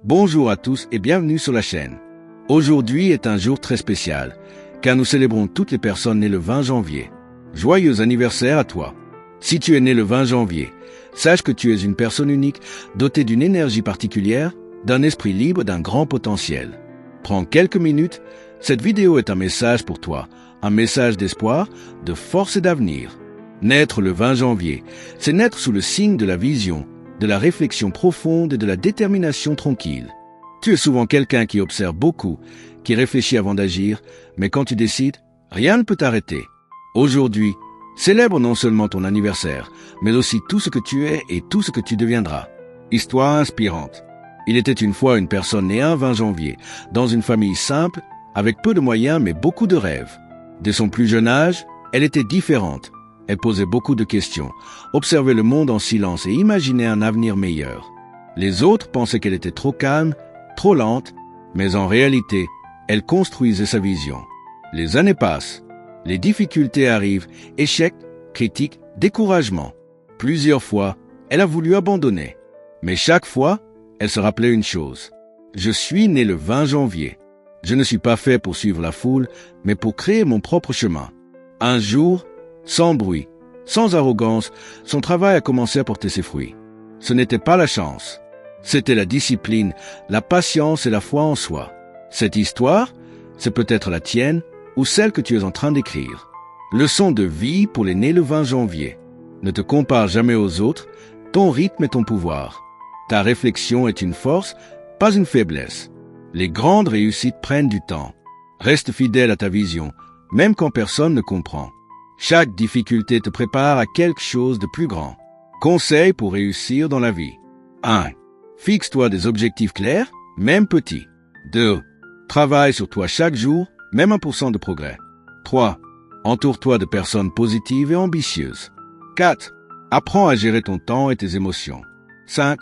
Bonjour à tous et bienvenue sur la chaîne. Aujourd'hui est un jour très spécial, car nous célébrons toutes les personnes nées le 20 janvier. Joyeux anniversaire à toi. Si tu es né le 20 janvier, sache que tu es une personne unique, dotée d'une énergie particulière, d'un esprit libre, d'un grand potentiel. Prends quelques minutes, cette vidéo est un message pour toi, un message d'espoir, de force et d'avenir. Naître le 20 janvier, c'est naître sous le signe de la vision, de la réflexion profonde et de la détermination tranquille. Tu es souvent quelqu'un qui observe beaucoup, qui réfléchit avant d'agir, mais quand tu décides, rien ne peut t'arrêter. Aujourd'hui, célèbre non seulement ton anniversaire, mais aussi tout ce que tu es et tout ce que tu deviendras. Histoire inspirante. Il était une fois une personne née un 20 janvier, dans une famille simple, avec peu de moyens mais beaucoup de rêves. Dès son plus jeune âge, elle était différente. Elle posait beaucoup de questions, observait le monde en silence et imaginait un avenir meilleur. Les autres pensaient qu'elle était trop calme, trop lente, mais en réalité, elle construisait sa vision. Les années passent, les difficultés arrivent, échecs, critiques, découragement. Plusieurs fois, elle a voulu abandonner. Mais chaque fois, elle se rappelait une chose. Je suis né le 20 janvier. Je ne suis pas fait pour suivre la foule, mais pour créer mon propre chemin. Un jour, sans bruit, sans arrogance, son travail a commencé à porter ses fruits. Ce n'était pas la chance. C'était la discipline, la patience et la foi en soi. Cette histoire, c'est peut-être la tienne ou celle que tu es en train d'écrire. Leçon de vie pour les nés le 20 janvier. Ne te compare jamais aux autres, ton rythme est ton pouvoir. Ta réflexion est une force, pas une faiblesse. Les grandes réussites prennent du temps. Reste fidèle à ta vision, même quand personne ne comprend. Chaque difficulté te prépare à quelque chose de plus grand. Conseils pour réussir dans la vie. 1. Fixe-toi des objectifs clairs, même petits. 2. Travaille sur toi chaque jour, même 1% de progrès. 3. Entoure-toi de personnes positives et ambitieuses. 4. Apprends à gérer ton temps et tes émotions. 5.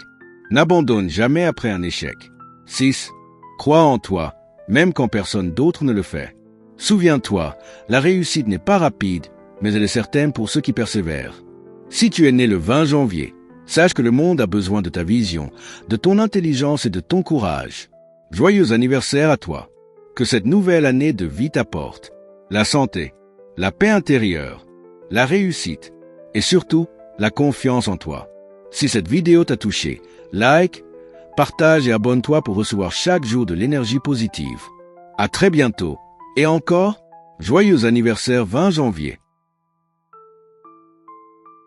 N'abandonne jamais après un échec. 6. Crois en toi, même quand personne d'autre ne le fait. Souviens-toi, la réussite n'est pas rapide, mais elle est certaine pour ceux qui persévèrent. Si tu es né le 20 janvier, sache que le monde a besoin de ta vision, de ton intelligence et de ton courage. Joyeux anniversaire à toi. Que cette nouvelle année de vie t'apporte la santé, la paix intérieure, la réussite et surtout la confiance en toi. Si cette vidéo t'a touché, like, partage et abonne-toi pour recevoir chaque jour de l'énergie positive. À très bientôt et encore, joyeux anniversaire 20 janvier.